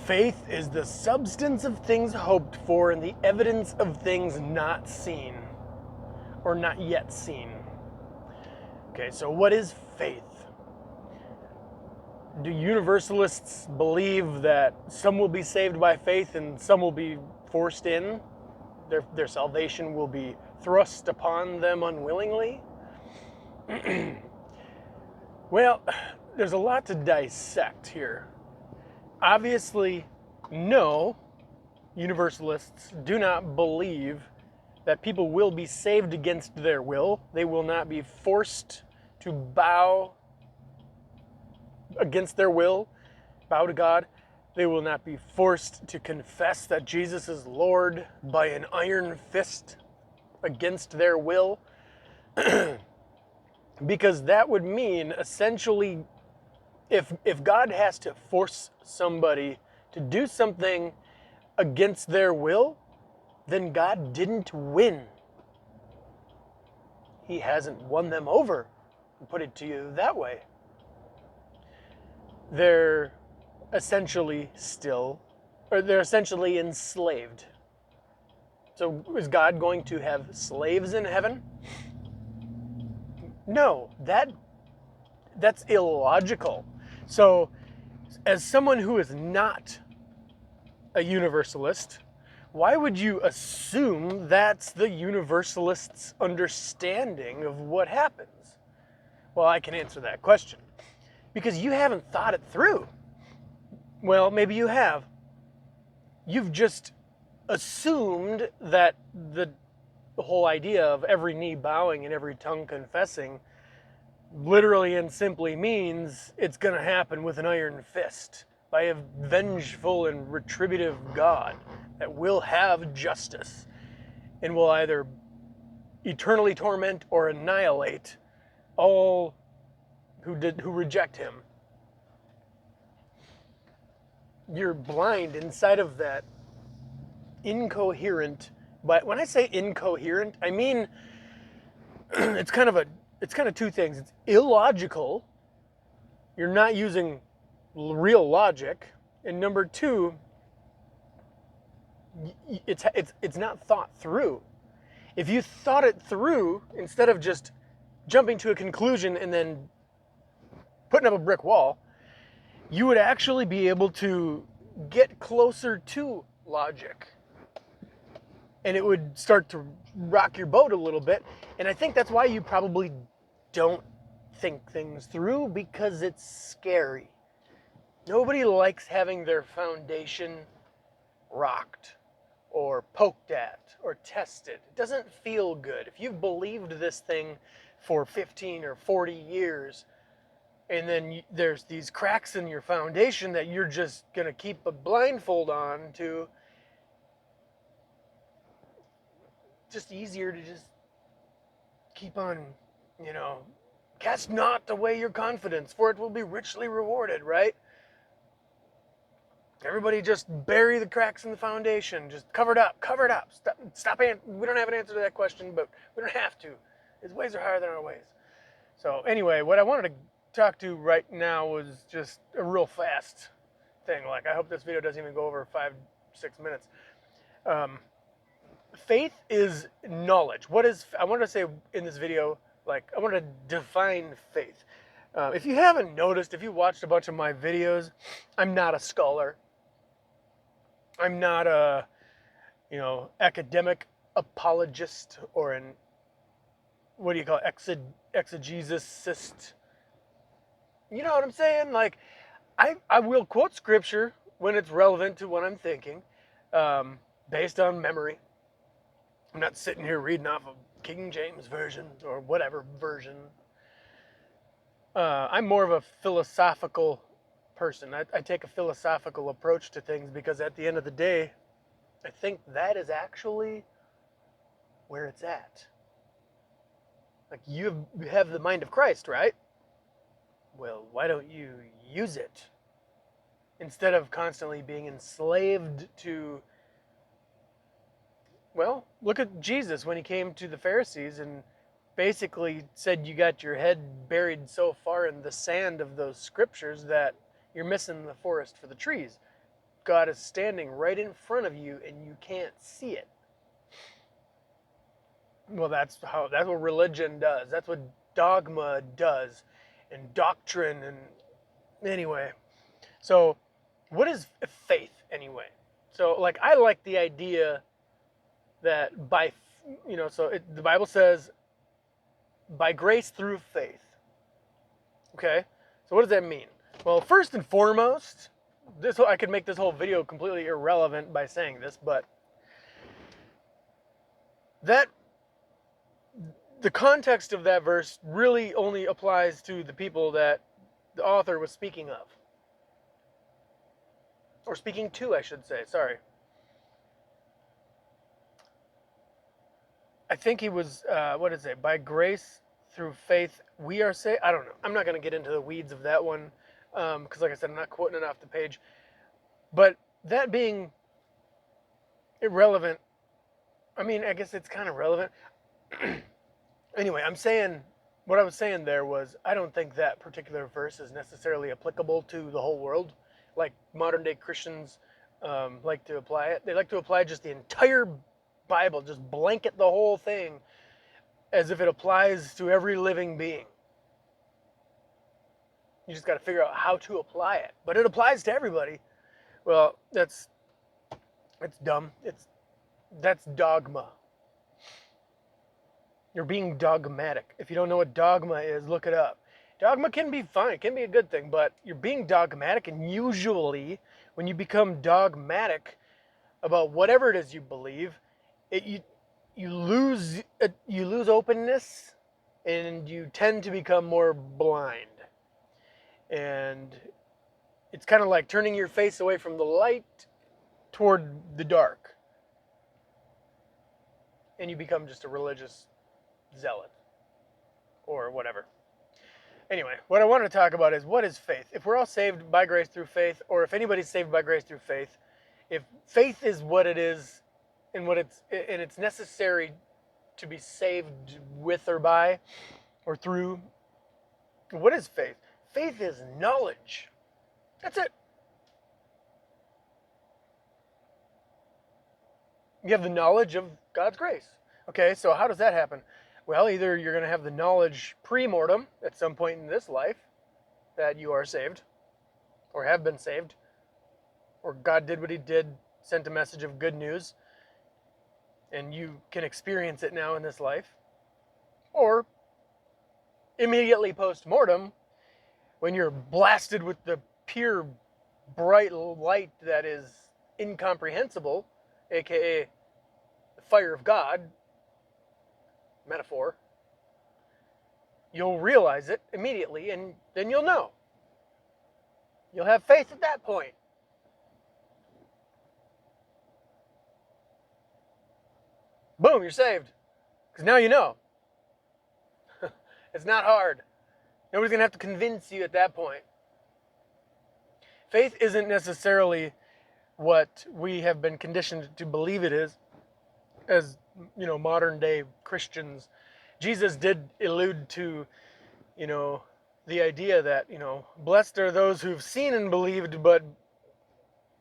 Faith is the substance of things hoped for and the evidence of things not seen or not yet seen. Okay, so what is faith? Do universalists believe that some will be saved by faith and some will be forced in? Their salvation will be thrust upon them unwillingly? Well, there's a lot to dissect here. Obviously, no, universalists do not believe that people will be saved against their will. They will not be forced to bow against their will, bow to God. They will not be forced to confess that Jesus is Lord by an iron fist against their will. Because that would mean essentially if God has to force somebody to do something against their will, then God didn't win. He hasn't won them over, put it to you that way. They're essentially enslaved. So is God going to have slaves in heaven? No, that's illogical. So as someone who is not a universalist, why would you assume that's the universalists' understanding of what happens? Well, I can answer that question. Because you haven't thought it through. Well, maybe you have. You've just assumed that the whole idea of every knee bowing and every tongue confessing literally and simply means it's going to happen with an iron fist by a vengeful and retributive God that will have justice and will either eternally torment or annihilate all who reject him. You're blind inside of that incoherent, but when I say incoherent, I mean it's kind of two things. It's illogical. You're not using real logic, and number two, it's not thought through. If you thought it through instead of just jumping to a conclusion and then putting up a brick wall, you would actually be able to get closer to logic. And it would start to rock your boat a little bit. And I think that's why you probably don't think things through, because it's scary. Nobody likes having their foundation rocked or poked at or tested. It doesn't feel good. If you've believed this thing for 15 or 40 years, and then there's these cracks in your foundation that you're just going to keep a blindfold on to, just easier to just keep on, cast not away your confidence, for it will be richly rewarded, right? Everybody just bury the cracks in the foundation. Just cover it up. Stop. We don't have an answer to that question, but we don't have to. His ways are higher than our ways. So anyway, what I wanted to talk to right now was just a real fast thing. Like, I hope this video doesn't even go over 5-6 minutes. Faith is knowledge. I wanted to say in this video, I want to define faith. If you haven't noticed, if you watched a bunch of my videos, I'm not a scholar. I'm not a, academic apologist or an, exegesist. You know what I'm saying? Like, I will quote scripture when it's relevant to what I'm thinking, based on memory. I'm not sitting here reading off of King James Version or whatever version. I'm more of a philosophical person. I take a philosophical approach to things because at the end of the day, I think that is actually where it's at. Like, you have the mind of Christ, right? Well, why don't you use it? Instead of constantly being enslaved to, well, look at Jesus when he came to the Pharisees and basically said you got your head buried so far in the sand of those scriptures that you're missing the forest for the trees. God is standing right in front of you and you can't see it. Well, that's what religion does. That's what dogma does, and doctrine. And anyway, so what is faith anyway? So like I like the idea that the Bible says by grace through faith. Okay, so what does that mean? Well, first and foremost, I could make this whole video completely irrelevant by saying this, but that the context of that verse really only applies to the people that the author was speaking of. Or speaking to, I should say, sorry. I think he was, what is it? By grace through faith we are saved. I don't know. I'm not going to get into the weeds of that one because, like I said, I'm not quoting it off the page. But that being irrelevant, I mean, I guess it's kind of relevant. Anyway, what I was saying there was I don't think that particular verse is necessarily applicable to the whole world, like modern day Christians like to apply it. They like to apply just the entire Bible, just blanket the whole thing as if it applies to every living being. You just got to figure out how to apply it. But it applies to everybody. Well, it's dumb. That's dogma. You're being dogmatic. If you don't know what dogma is, look it up. Dogma can be fine. It can be a good thing, but you're being dogmatic, and usually when you become dogmatic about whatever it is you believe, you lose openness, and you tend to become more blind. And it's kind of like turning your face away from the light toward the dark, and you become just a religious zealot or whatever. Anyway, what I want to talk about is what is faith? If we're all saved by grace through faith, or if anybody's saved by grace through faith, if faith is what it is and it's necessary to be saved with or by or through, what is faith? Faith is knowledge. That's it. You have the knowledge of God's grace. Okay, so how does that happen? Well, either you're going to have the knowledge pre-mortem at some point in this life that you are saved or have been saved, or God did what he did, sent a message of good news, and you can experience it now in this life. Or immediately post-mortem, when you're blasted with the pure bright light that is incomprehensible, aka the fire of God, metaphor, you'll realize it immediately, and then you'll know. You'll have faith at that point. Boom, you're saved. Because now you know. It's not hard. Nobody's going to have to convince you at that point. Faith isn't necessarily what we have been conditioned to believe it is as, modern day Christians. Jesus did allude to, the idea that, blessed are those who've seen and believed, but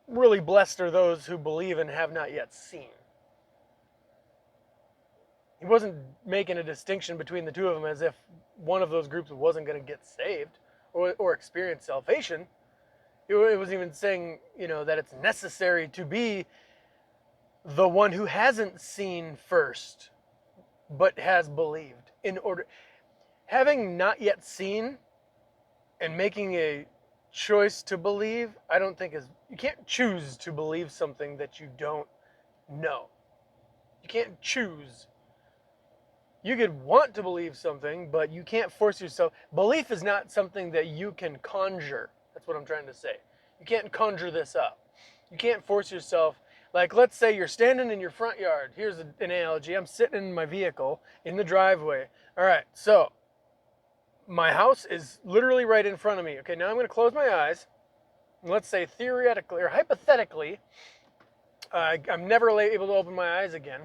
really blessed are those who believe and have not yet seen. He wasn't making a distinction between the two of them as if one of those groups wasn't going to get saved or experience salvation. It was even saying, that it's necessary to be the one who hasn't seen first, but has believed. In order, having not yet seen and making a choice to believe, I don't think you can't choose to believe something that you don't know. You can't choose. You could want to believe something, but you can't force yourself. Belief is not something that you can conjure. That's what I'm trying to say. You can't conjure this up. You can't force yourself. Like, let's say you're standing in your front yard. Here's an analogy. I'm sitting in my vehicle in the driveway. All right, so my house is literally right in front of me. Okay, now I'm going to close my eyes. And let's say theoretically or hypothetically, I'm never able to open my eyes again.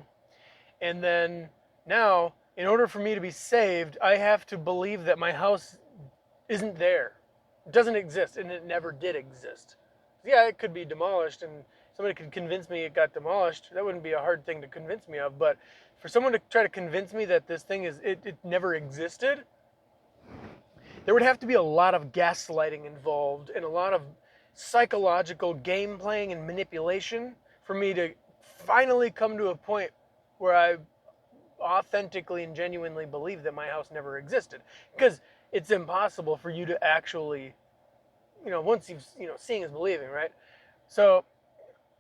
And then now, in order for me to be saved, I have to believe that my house isn't there. It doesn't exist, and it never did exist. Yeah, it could be demolished, and somebody could convince me it got demolished. That wouldn't be a hard thing to convince me of. But for someone to try to convince me that this thing it never existed, there would have to be a lot of gaslighting involved and a lot of psychological game playing and manipulation for me to finally come to a point where I authentically and genuinely believe that my house never existed. Because it's impossible for you to actually, once you've, seeing is believing, right? So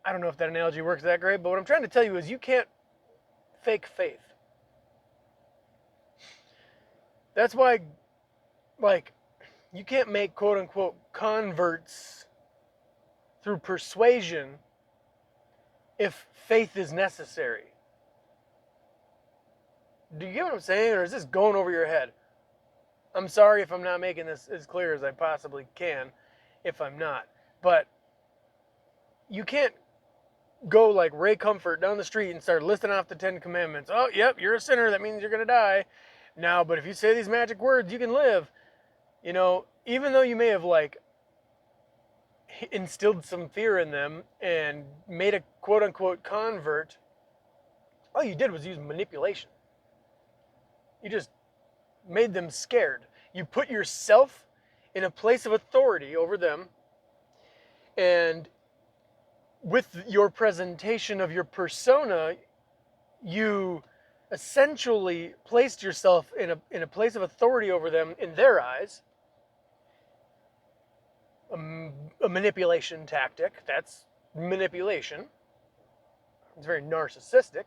I don't know if that analogy works that great, but what I'm trying to tell you is you can't fake faith. That's why, like, you can't make quote unquote converts through persuasion if faith is necessary. Do you get what I'm saying, or is this going over your head? I'm sorry if I'm not making this as clear as I possibly can, if I'm not. But you can't go like Ray Comfort down the street and start listing off the 10 commandments. Oh, yep, you're a sinner. That means you're going to die. Now, but if you say these magic words, you can live. Even though you may have like instilled some fear in them and made a quote unquote convert, all you did was use manipulation. You just made them scared. You put yourself in a place of authority over them, and with your presentation of your persona, you essentially placed yourself in a place of authority over them in their eyes. A manipulation tactic. That's manipulation. It's very narcissistic.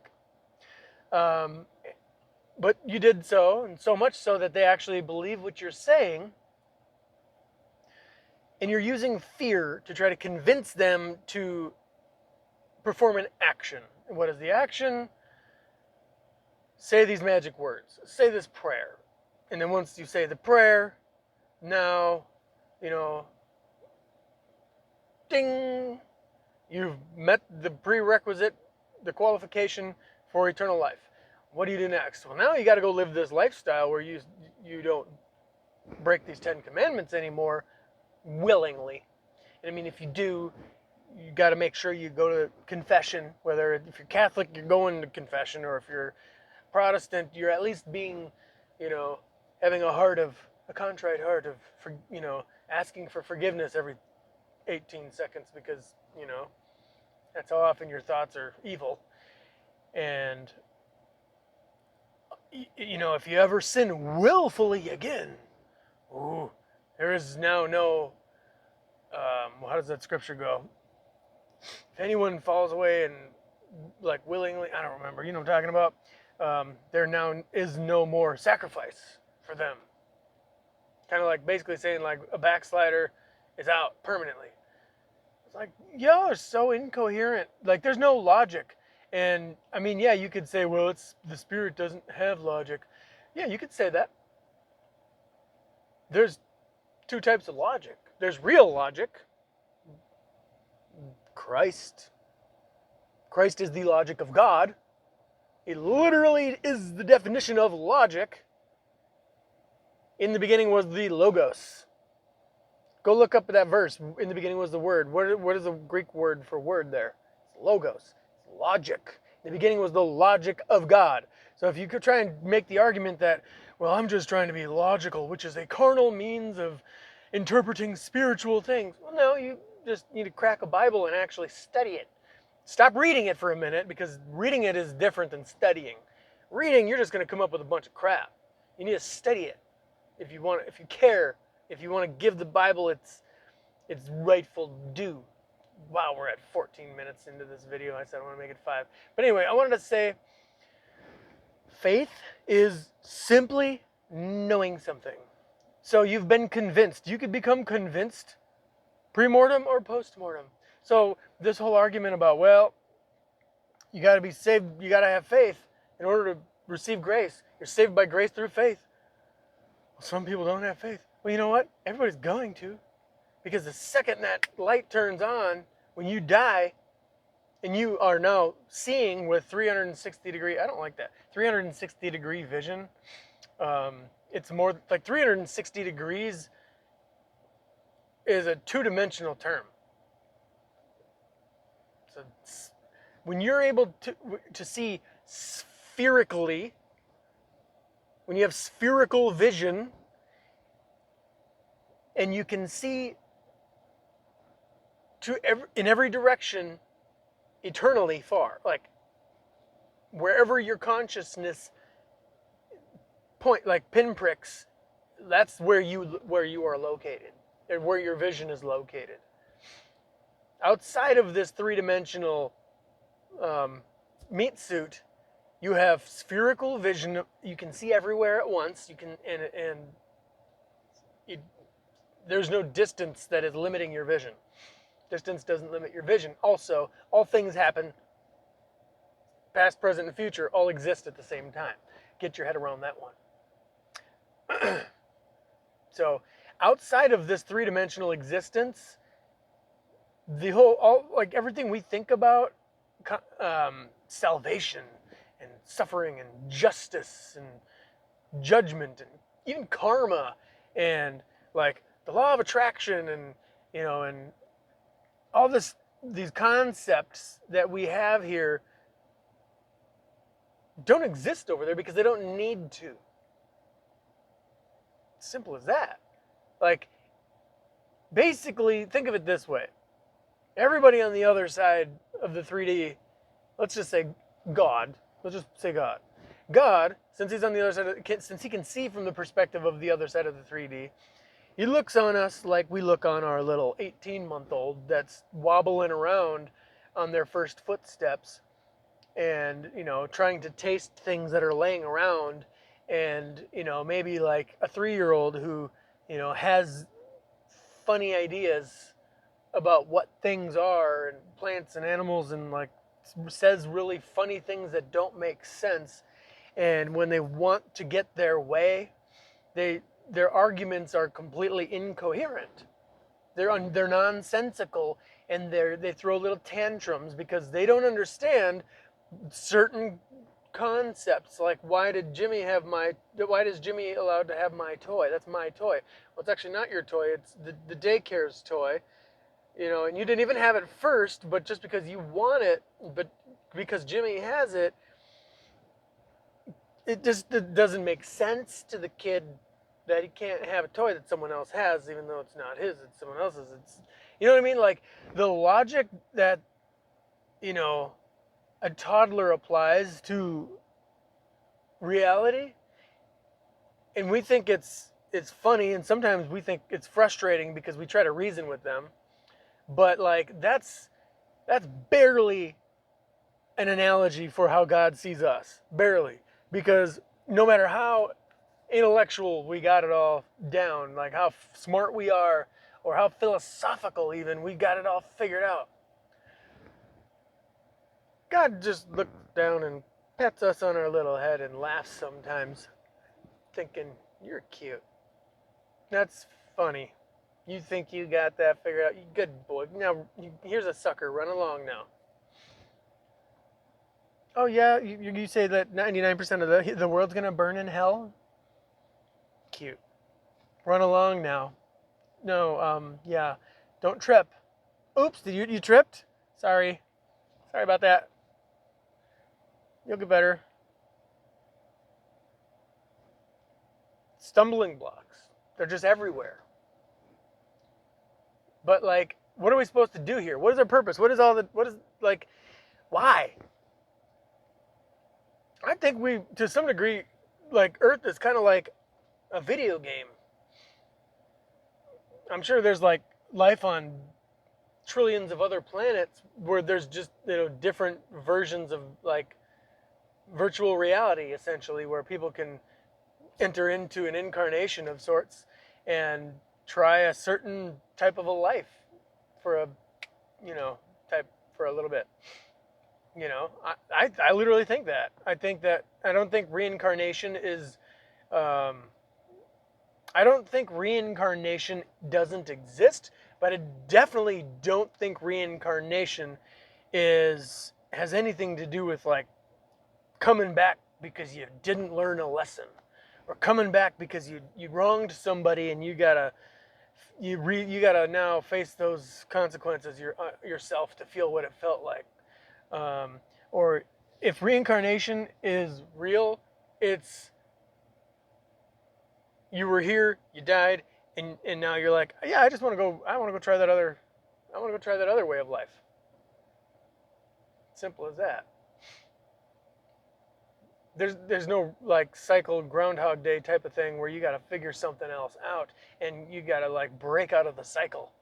But you did so, and so much so that they actually believe what you're saying, and you're using fear to try to convince them to perform an action. And what is the action? Say these magic words. Say this prayer. And then once you say the prayer, now, ding, you've met the prerequisite, the qualification for eternal life. What do you do next? Well, now you got to go live this lifestyle where you don't break these 10 commandments anymore willingly. And I mean, if you do, you got to make sure you go to confession, whether if you're Catholic, you're going to confession, or if you're Protestant, you're at least being, having a contrite heart of, asking for forgiveness every 18 seconds because, that's how often your thoughts are evil. And, if you ever sin willfully again, there is now no, how does that scripture go? If anyone falls away and like willingly, I don't remember, you know what I'm talking about? There now is no more sacrifice for them. Kind of like basically saying like a backslider is out permanently. It's like, y'all are so incoherent. Like there's no logic. And I mean, yeah, you could say, well, it's the spirit doesn't have logic. Yeah, you could say that. There's two types of logic. There's real logic. Christ is the logic of God. It literally is the definition of logic. In the beginning was the Logos. Go look up that verse. In the beginning was the Word. What is the Greek word for word there? It's Logos. It's logic. In the beginning was the logic of God. So if you could try and make the argument that, well, I'm just trying to be logical, which is a carnal means of interpreting spiritual things. Well, no, you just need to crack a Bible and actually study it. Stop reading it for a minute, because reading it is different than studying. Reading, you're just going to come up with a bunch of crap. You need to study it. If you care, if you want to give the Bible its rightful due. Wow, we're at 14 minutes into this video. I said I want to make it 5. But anyway, I wanted to say faith is simply knowing something. So you've been convinced. You could become convinced pre-mortem or post-mortem. So this whole argument about, well, you got to be saved, you got to have faith in order to receive grace. You're saved by grace through faith. Well, some people don't have faith. Well, you know what? Everybody's going to. Because the second that light turns on, when you die, and you are now seeing with 360 degree, I don't like that, 360 degree vision. It's more like 360 degrees is a two-dimensional term. So when you're able to see spherically, when you have spherical vision, and you can see in every direction eternally far, like wherever your consciousness point, like pinpricks, that's where you are located, and where your vision is located. Outside of this three-dimensional meat suit, you have spherical vision. You can see everywhere at once. You can there's no distance that is limiting your vision. Distance doesn't limit your vision. Also, all things happen, past, present, and future, all exist at the same time. Get your head around that one. So, outside of this three-dimensional existence, like everything we think about, salvation and suffering and justice and judgment and even karma and like the law of attraction and and all these concepts that we have here don't exist over there because they don't need to. Simple as that. Like, basically, think of it this way. Everybody on the other side of the 3D, let's just say God. Let's just say God. God, since he's on the other side, since he can see from the perspective of the other side of the 3D, he looks on us like we look on our little 18-month-old that's wobbling around on their first footsteps and, trying to taste things that are laying around, and, maybe like a 3-year-old who, has funny ideas about what things are and plants and animals and like says really funny things that don't make sense. And when they want to get their way, their arguments are completely incoherent. They're nonsensical, and they throw little tantrums because they don't understand certain concepts, like why does Jimmy allowed to have my toy? That's my toy. Well, it's actually not your toy. It's the daycare's toy. And you didn't even have it first, but just because you want it, but because Jimmy has it, it doesn't make sense to the kid that he can't have a toy that someone else has, even though it's not his, it's someone else's. You know what I mean? Like the logic that, a toddler applies to reality, and we think it's funny, and sometimes we think it's frustrating because we try to reason with them, but like that's barely an analogy for how God sees us. Barely. Because no matter how intellectual we got it all down, like how smart we are, or how philosophical even, we got it all figured out, God just looks down and pats us on our little head and laughs sometimes, thinking, you're cute. That's funny. You think you got that figured out? Good boy. Now, here's a sucker. Run along now. Oh, yeah? You say that 99% of the world's going to burn in hell? Cute. Run along now. No, yeah. Don't trip. Oops, did you tripped? Sorry. Sorry about that. You'll get better. Stumbling blocks. They're just everywhere. But like, what are we supposed to do here? What is our purpose? Why? I think to some degree, like Earth is kind of like a video game. I'm sure there's like life on trillions of other planets where there's just, different versions of like virtual reality, essentially, where people can enter into an incarnation of sorts and try a certain type of a life for a little bit. I literally think that. I don't think reincarnation is I don't think reincarnation doesn't exist, but I definitely don't think reincarnation has anything to do with like coming back because you didn't learn a lesson, or coming back because you wronged somebody and you gotta You gotta now face those consequences yourself to feel what it felt like. Or if reincarnation is real, it's you were here, you died, and now you're like, yeah, I just want to go. I want to go try that other. I want to go try that other way of life. Simple as that. There's no like cycle Groundhog Day type of thing where you got to figure something else out and you got to like break out of the cycle,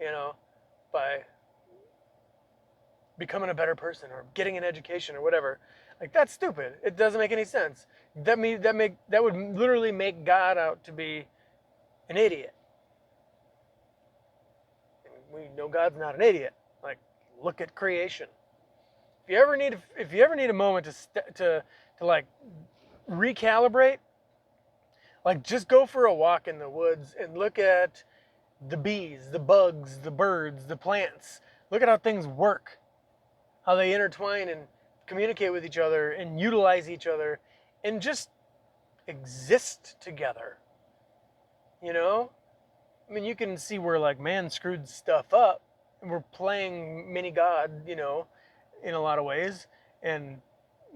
you know, by becoming a better person or getting an education or whatever. Like that's stupid. It doesn't make any sense. That would literally make God out to be an idiot. And we know God's not an idiot. Like look at creation. If you ever need a moment to like recalibrate, like just go for a walk in the woods and look at the bees, the bugs, the birds, the plants. Look at how things work, how they intertwine and communicate with each other and utilize each other and just exist together. You know? I mean, you can see where like man screwed stuff up and we're playing mini God, you know, in a lot of ways, and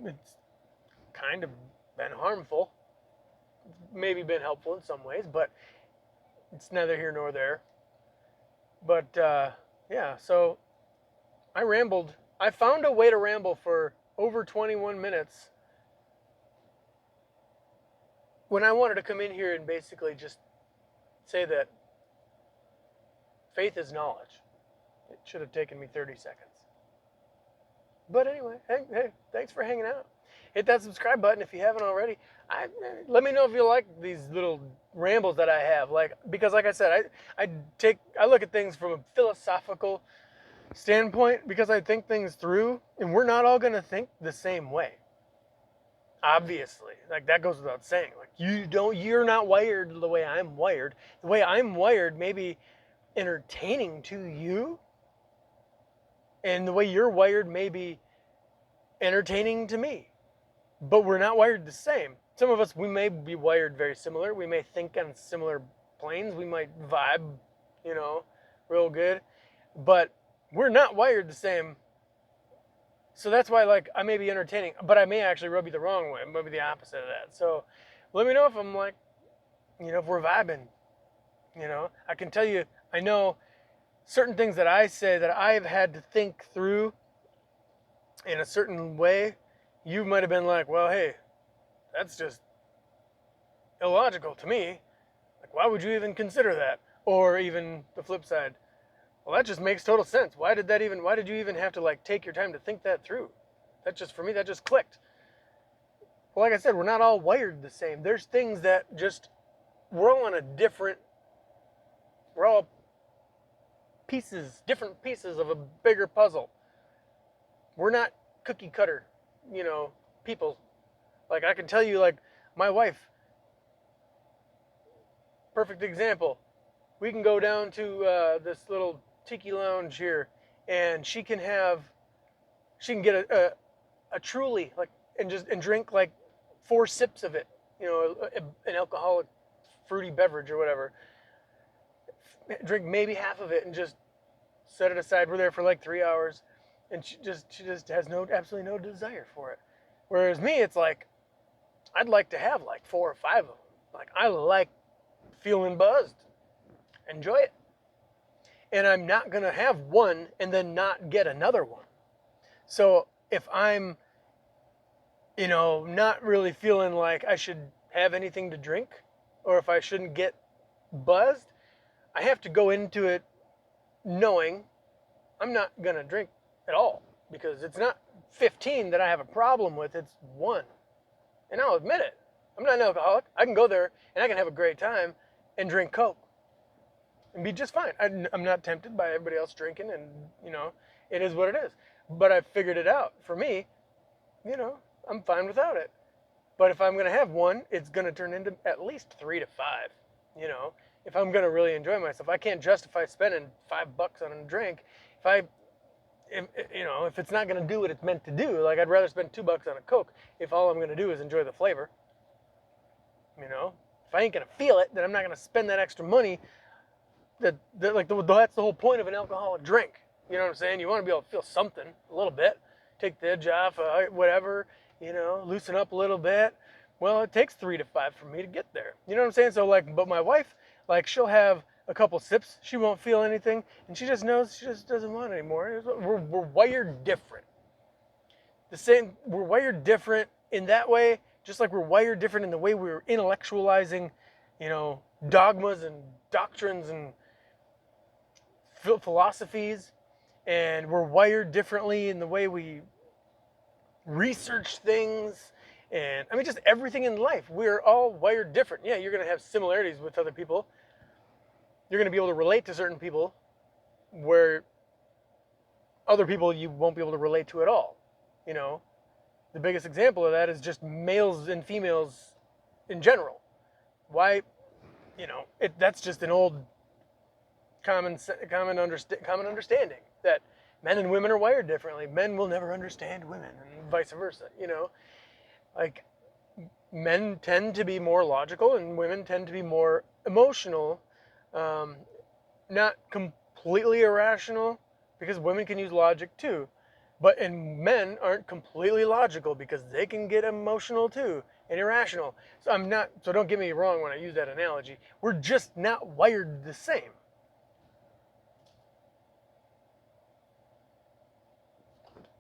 it's kind of been harmful. Maybe been helpful in some ways, but it's neither here nor there. But yeah, so I rambled. I found a way to ramble for over 21 minutes when I wanted to come in here and basically just say that faith is knowledge. It should have taken me 30 seconds. But anyway, hey, thanks for hanging out. Hit that subscribe button if you haven't already. Let me know if you like these little rambles that I have. Because like I said, I look at things from a philosophical standpoint because I think things through, and we're not all gonna think the same way. Obviously, like that goes without saying. Like you're not wired the way I'm wired. The way I'm wired may be entertaining to you, and the way you're wired may be entertaining to me. But we're not wired the same. Some of us, we may be wired very similar. We may think on similar planes. We might vibe, you know, real good. But we're not wired the same. So that's why, like, I may be entertaining, but I may actually rub you the wrong way. Maybe the opposite of that. So let me know if I'm like, you know, if we're vibing. You know, I can tell you, I know certain things that I say that I've had to think through in a certain way. You might have been like, well, hey, that's just illogical to me. Like, why would you even consider that? Or even the flip side, well, that just makes total sense. Why did you even have to like take your time to think that through? For me, that just clicked. Well, like I said, we're not all wired the same. There's things that we're all different pieces of a bigger puzzle. We're not cookie cutter, you know, people. Like I can tell you, like my wife, perfect example. We can go down to this little tiki lounge here, and she can get a Truly, like, and drink like 4 sips of it, you know, an alcoholic fruity beverage or whatever. Drink maybe half of it and just set it aside. We're there for like 3 hours, and she just has absolutely no desire for it. Whereas me, it's like I'd like to have like 4 or 5 of them. Like I like feeling buzzed. Enjoy it. And I'm not gonna have one and then not get another one. So if I'm, you know, not really feeling like I should have anything to drink, or if I shouldn't get buzzed, I have to go into it knowing I'm not gonna drink at all, because it's not 15 that I have a problem with, it's 1. And I'll admit it. I'm not an alcoholic. I can go there and I can have a great time and drink Coke and be just fine. I'm not tempted by everybody else drinking, and, you know, it is what it is. But I figured it out. For me, you know, I'm fine without it. But if I'm going to have one, it's going to turn into at least 3 to 5, you know, if I'm going to really enjoy myself. I can't justify spending $5 on a drink if it's not going to do what it's meant to do. Like, I'd rather spend $2 on a Coke if all I'm going to do is enjoy the flavor. You know, if I ain't going to feel it, then I'm not going to spend that extra money that's the whole point of an alcoholic drink. You know what I'm saying? You want to be able to feel something a little bit, take the edge off, whatever. Loosen up a little bit. Well, it takes 3 to 5 for me to get there. You know what I'm saying? So but my wife, she'll have a couple sips, she won't feel anything, and she just knows she just doesn't want it anymore. We're wired different. We're wired different in that way, just like we're wired different in the way we're intellectualizing, dogmas and doctrines and philosophies, and we're wired differently in the way we research things, and I mean just everything in life. We're all wired different. Yeah, you're going to have similarities with other people. You're going to be able to relate to certain people where other people you won't be able to relate to at all. The biggest example of that is just males and females in general. Why, that's just an old common understanding that men and women are wired differently. Men will never understand women, and vice versa. Like men tend to be more logical, and women tend to be more emotional, not completely irrational, because women can use logic too. And men aren't completely logical because they can get emotional too and irrational. So don't get me wrong when I use that analogy. We're just not wired the same.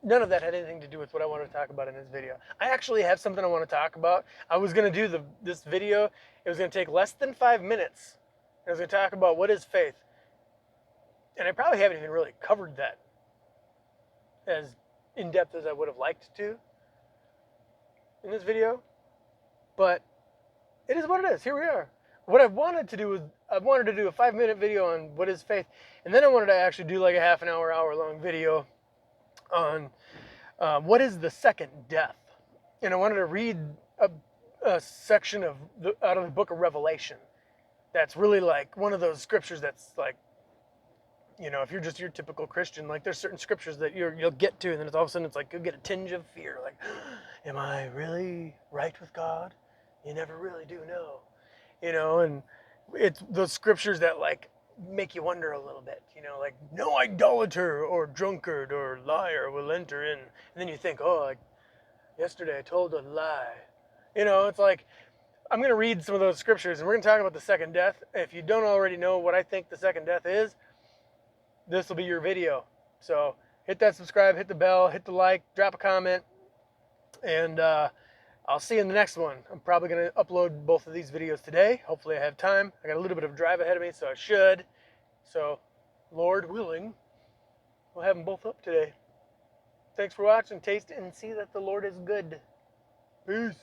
None of that had anything to do with what I wanted to talk about in this video. I actually have something I want to talk about. I was going to do this video. It was going to take less than 5 minutes. I was going to talk about what is faith. And I probably haven't even really covered that as in-depth as I would have liked to in this video. But it is what it is. Here we are. What I wanted to do was I wanted to do a 5-minute video on what is faith. And then I wanted to actually do like a half an hour, hour-long video on what is the second death. And I wanted to read a section out of the book of Revelation. That's really like one of those scriptures that's like, if you're just your typical Christian, like there's certain scriptures that you'll get to, and then all of a sudden it's like you'll get a tinge of fear, like, am I really right with God? You never really do know, and it's those scriptures that like make you wonder a little bit, like no idolater or drunkard or liar will enter in, and then you think, oh, like yesterday I told a lie, it's like I'm going to read some of those scriptures, and we're going to talk about the second death. If you don't already know what I think the second death is, this will be your video. So hit that subscribe, hit the bell, hit the like, drop a comment, and I'll see you in the next one. I'm probably going to upload both of these videos today. Hopefully I have time. I got a little bit of a drive ahead of me, so I should. So, Lord willing, we'll have them both up today. Thanks for watching. Taste and see that the Lord is good. Peace.